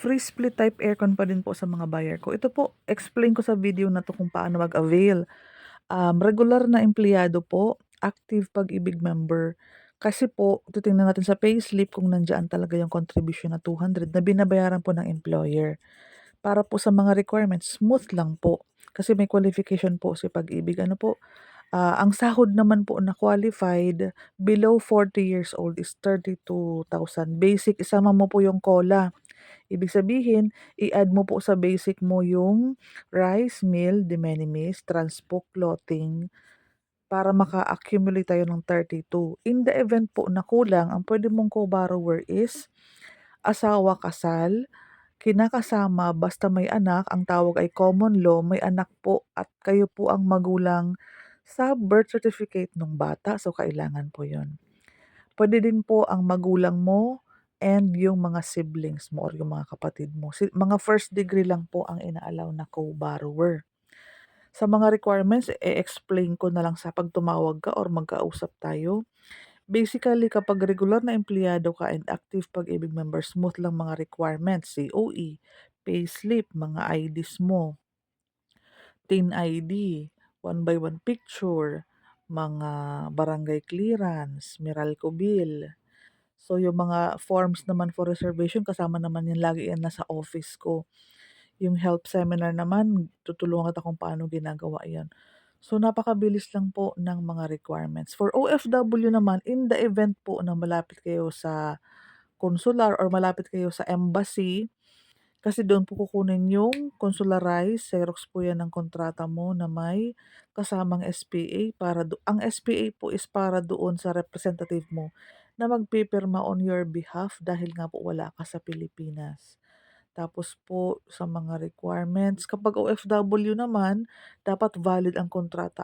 Free split type aircon pa din po sa mga buyer ko. Ito po, explain ko sa video na 'to kung paano mag-avail. Regular na empleyado po, active Pag-ibig member. Kasi po, titingnan natin sa payslip kung nandiyan talaga yung contribution na 200 na binabayaran po ng employer. Para po sa mga requirements, smooth lang po. Kasi may qualification po si Pag-ibig. Ano po, ang sahod naman po na qualified below 40 years old is 32,000. Basic, isama mo po yung COLA. Ibig sabihin, i-add mo po sa basic mo yung rice, meal, de minimis, transpo, clothing, para maka-accumulate tayo ng 32. In the event po na kulang, ang pwede mong co-borrower is asawa, kasal, kinakasama, basta may anak, ang tawag ay common law, may anak po at kayo po ang magulang sa birth certificate ng bata, so kailangan po yon. Puwede din po ang magulang mo and yung mga siblings mo or yung mga kapatid mo. Mga first degree lang po ang ina-allow na co-borrower. Sa mga requirements, explain ko na lang sa 'pag tumawag ka or magkausap tayo. Basically, kapag regular na empleyado ka and active Pag-ibig member, smooth lang mga requirements, COE, payslip, mga IDs mo, TIN ID, one by one picture, mga barangay clearance, Meralco bill. So, yung mga forms naman for reservation kasama naman yan, lagi yan nasa office ko. Yung help seminar naman, tutulungan kita kung paano ginagawa yan. So, napakabilis lang po ng mga requirements. For OFW naman, in the event po na malapit kayo sa consular or malapit kayo sa embassy, kasi doon po kukunin yung consularized, xerox po yan ng kontrata mo na may kasamang SPA. Ang SPA po is para doon sa representative mo na magpipirma on your behalf dahil nga po wala ka sa Pilipinas. Tapos po sa mga requirements, kapag OFW naman, dapat valid ang kontrata.